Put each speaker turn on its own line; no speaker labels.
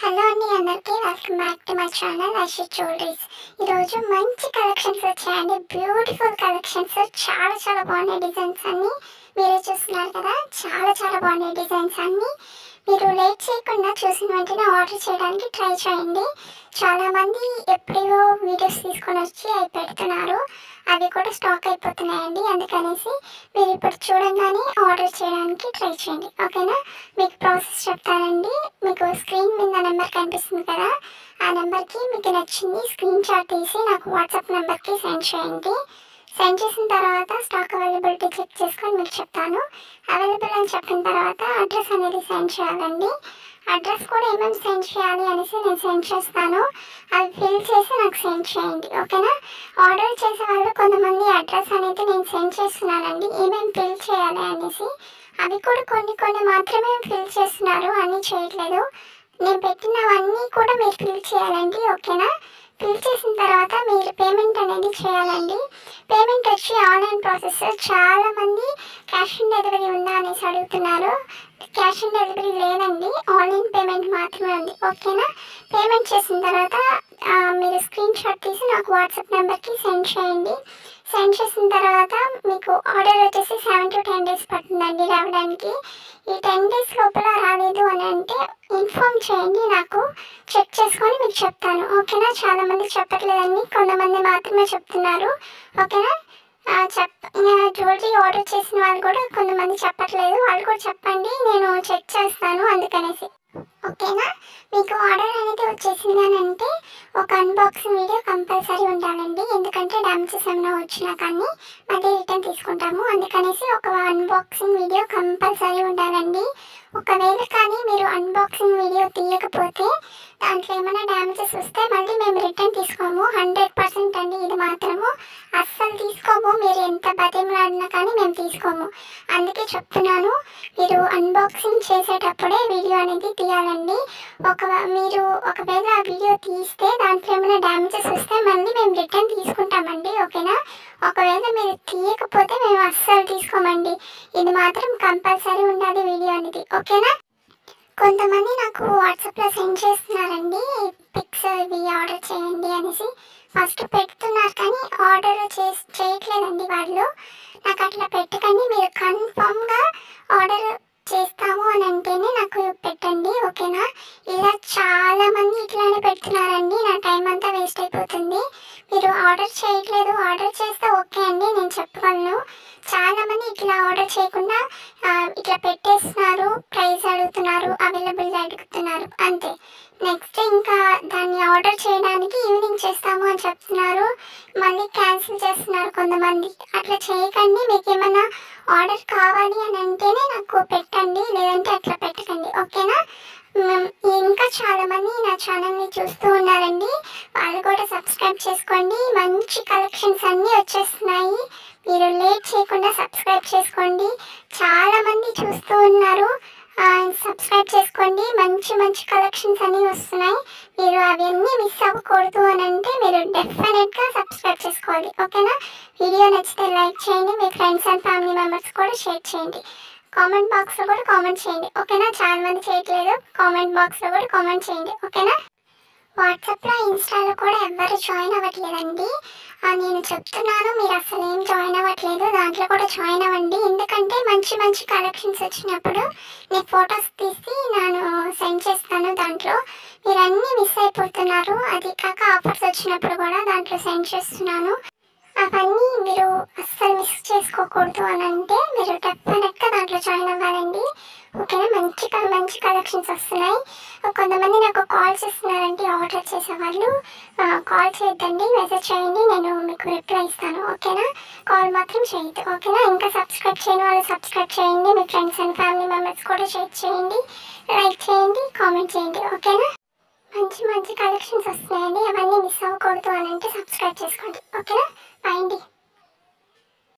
Hello అండి అందరికీ welcome back to my channel Aishi jewelleries. ఈరోజు మంచి కలెక్షన్స్ వచ్చాయండి. బ్యూటిఫుల్ కలెక్షన్స్, చాలా బాగున్నాయి డిజైన్స్ అన్నీ. మీరే చూస్తున్నారు కదా, చాలా బాగున్నాయి డిజైన్స్ అన్నీ. మీరు లేట్ చేయకుండా చూసిన వెంటనే ఆర్డర్ చేయడానికి ట్రై చేయండి. చాలామంది ఎప్పుడో వీడియోస్ తీసుకొని వచ్చి అవి పెడుతున్నారు, అవి కూడా స్టాక్ అయిపోతున్నాయండి. అందుకనేసి మీరు ఇప్పుడు చూడంగానే ఆర్డర్ చేయడానికి ట్రై చేయండి, ఓకేనా? మీకు ప్రాసెస్ చెప్తానండి. మీకు స్క్రీన్ మీద నెంబర్ కనిపిస్తుంది కదా, ఆ నెంబర్కి మీకు నచ్చింది స్క్రీన్ షాట్ తీసి నాకు వాట్సాప్ నెంబర్కి సెండ్ చేయండి. సెండ్ చేసిన తర్వాత స్టాక్ అవైలబిలిటీ చెక్ చేసుకొని మీకు చెప్తాను. అవైలబుల్ అని చెప్పిన తర్వాత అడ్రస్ అనేది సెండ్ చేయాలండి. అడ్రస్ కూడా ఏమేమి సెండ్ చేయాలి అనేసి నేను సెండ్ చేస్తాను, అవి ఫిల్ చేసి నాకు సెండ్ చేయండి, ఓకేనా? ఆర్డర్ చేసే వాళ్ళు కొంతమంది అడ్రస్ అనేది నేను సెండ్ చేస్తున్నానండి, ఏమేమి ఫిల్ చేయాలి అనేసి. అవి కూడా కొన్ని మాత్రమే ఫిల్ చేస్తున్నారు, అన్నీ చేయట్లేదు. నేను పెట్టినవన్నీ కూడా మీరు ఫిల్ చేయాలండి, ఓకేనా? ఫిల్ చేసిన తర్వాత మీరు పేమెంట్ అనేది చేయాలండి. పేమెంట్ వచ్చి ఆన్లైన్ ప్రాసెస్. చాలామంది క్యాష్ ఆన్ డెలివరీ ఉందా అనేసి అడుగుతున్నారు. క్యాష్ ఆన్ డెలివరీ లేదండి, ఆన్లైన్ పేమెంట్ మాత్రమే ఉంది, ఓకేనా? పేమెంట్ చేసిన తర్వాత మీరు స్క్రీన్ షాట్ తీసి నాకు వాట్సాప్ నెంబర్కి సెండ్ చేయండి. సెండ్ చేసిన తర్వాత మీకు ఆర్డర్ వచ్చేసి 7 to 10 days పడుతుందండి రావడానికి. ఈ 10 days లోపల రాలేదు అని అంటే ఇన్ఫామ్ చేయండి, నాకు చెక్ చేసుకొని మీకు చెప్తాను, ఓకేనా? చాలామంది చెప్పట్లేదండి, కొంతమంది మాత్రమే చెప్తున్నారు, ఓకేనా? జ్యువెలరీ ఆర్డర్ చేసిన వాళ్ళు కూడా కొంతమంది చెప్పట్లేదు, వాళ్ళు కూడా చెప్పండి, నేను చెక్ చేస్తాను అందుకనేసి, ఓకేనా? మీకు ఆర్డర్ అనేది వచ్చేసింది అని అంటే ఒక అన్బాక్సింగ్ వీడియో కంపల్సరీ ఉండాలండి. ఎందుకంటే డ్యామేజెస్ ఏమైనా వచ్చినా కానీ మళ్ళీ రిటర్న్ తీసుకుంటాము, అందుకనేసి ఒక అన్బాక్సింగ్ వీడియో కంపల్సరీ ఉండాలండి. ఒకవేళ కానీ మీరు అన్బాక్సింగ్ వీడియో తీయకపోతే దాంట్లో ఏమైనా డ్యామేజెస్ వస్తే మళ్ళీ మేము రిటర్న్ తీసుకోము, 100% అండి. ఇది మాత్రము అస్సలు తీసుకోము, మీరు ఎంత బతిమలాడినా కానీ మేము తీసుకోము. అందుకే చెప్తున్నాను, మీరు అన్బాక్సింగ్ చేసేటప్పుడే వీడియో అనేది తీయాలండి. మీరు ఒకవేళ ఆ వీడియో తీస్తే దాంట్లో ఏమైనా డ్యామేజెస్ వస్తే మళ్ళీ మేము రిటర్న్ తీసుకుంటామండి, ఓకేనా? ఒకవేళ మీరు తీయకపోతే మేము అస్సలు తీసుకోమండి. ఇది మాత్రం కంపల్సరీ ఉండాలి వీడియో అనేది, ఓకేనా? కొంతమంది నాకు వాట్సాప్లో సెండ్ చేస్తున్నారండి పిక్స్, ఇవి ఆర్డర్ చేయండి అనేసి. ఫస్ట్ పెడుతున్నారు కానీ ఆర్డర్ చేయట్లేదండి వాళ్ళు. నాకు అట్లా పెట్టకండి, మీరు కన్ఫామ్గా ఆర్డర్ చేస్తాము అని అంటేనే నాకు పెట్టండి, ఓకేనా? ఇలా చాలామంది ఇట్లానే పెడుతున్నారండి, నా టైం అంతా వేస్ట్ అయిపోతుంది. మీరు ఆర్డర్ చేయట్లేదు, ఆర్డర్ చేస్తే ఓకే అండి, నేను చెప్పగలను. చాలామంది ఇట్లా ఆర్డర్ చేయకుండా ఇట్లా పెట్టేస్తున్నారు, ప్రైస్ అడుగుతున్నారు, అవైలబుల్ అడుగుతున్నారు, అంతే. నెక్స్ట్ ఇంకా దాన్ని ఆర్డర్ చేయడానికి ఈవినింగ్ చేస్తాము అని చెప్తున్నారు, మళ్ళీ క్యాన్సిల్ చేస్తున్నారు కొంతమంది. అట్లా చేయకండి, మీకు ఏమైనా ఆర్డర్ కావాలి అని అంటేనే నాకు పెట్టండి, లేదంటే అట్లా పెట్టకండి, ఓకేనా? ఇంకా చాలామంది నా ఛానల్ని చూస్తూ ఉన్నారండి, వాళ్ళు కూడా సబ్స్క్రైబ్ చేసుకోండి. మంచి కలెక్షన్స్ అన్నీ వచ్చేస్తున్నాయి, మీరు లేట్ చేయకుండా సబ్స్క్రైబ్ చేసుకోండి. చాలామంది చూస్తూ ఉన్నారు, సబ్స్క్రైబ్ చేసుకోండి. మంచి కలెక్షన్స్ అన్నీ వస్తున్నాయి, మీరు అవన్నీ మిస్ అవ్వకూడదు అని అంటే మీరు డెఫినెట్గా సబ్స్క్రైబ్ చేసుకోవాలి, ఓకేనా? వీడియో నచ్చితే లైక్ చేయండి, మీ ఫ్రెండ్స్ అండ్ ఫ్యామిలీ మెంబర్స్ కూడా షేర్ చేయండి. కామెంట్ బాక్స్లో కూడా కామెంట్ చేయండి, ఓకేనా? చాలామంది చేయట్లేదు, కామెంట్ బాక్స్లో కూడా కామెంట్ చేయండి, ఓకేనా? వాట్సాప్లో ఇన్స్టాలో కూడా ఎవ్వరు జాయిన్ అవ్వట్లేదండి. నేను చెప్తున్నాను, మీరు అసలు ఏం జాయిన్ అవ్వట్లేదు, దాంట్లో కూడా జాయిన్ అవ్వండి. ఎందుకంటే మంచి కలెక్షన్స్ వచ్చినప్పుడు నేను ఫొటోస్ తీసి నేను సెండ్ చేస్తాను, దాంట్లో మీరు అన్నీ మిస్ అయిపోతున్నారు. అది కాక ఆఫర్స్ వచ్చినప్పుడు కూడా దాంట్లో సెండ్ చేస్తున్నాను, అవన్నీ మీరు అస్సలు మిస్ చేసుకోకూడదు అని అంటే మీరు డెఫినెట్గా దాంట్లో జాయిన్ అవ్వాలండి, ఓకేనా? మంచి కలెక్షన్స్ వస్తున్నాయి. కొంతమంది నాకు కాల్ చేస్తున్నారంటే ఆర్డర్ చేసేవాళ్ళు, కాల్ చేయొద్దండి, మెసేజ్ చేయండి, నేను మీకు రిప్లై ఇస్తాను, ఓకేనా? కాల్ మాత్రం చేయొద్దు, ఓకేనా? ఇంకా సబ్స్క్రైబ్ చేయని వాళ్ళు సబ్స్క్రైబ్ చేయండి, మీ ఫ్రెండ్స్ అండ్ ఫ్యామిలీ మెంబర్స్ కూడా షేర్ చేయండి, లైక్ చేయండి, కామెంట్ చేయండి, ఓకేనా? మంచి కలెక్షన్స్ వస్తున్నాయండి, అవన్నీ మిస్ అవ్వకూడదు అని అంటే సబ్స్క్రైబ్ చేసుకోండి, ఓకేనా? బాయ్ అండి.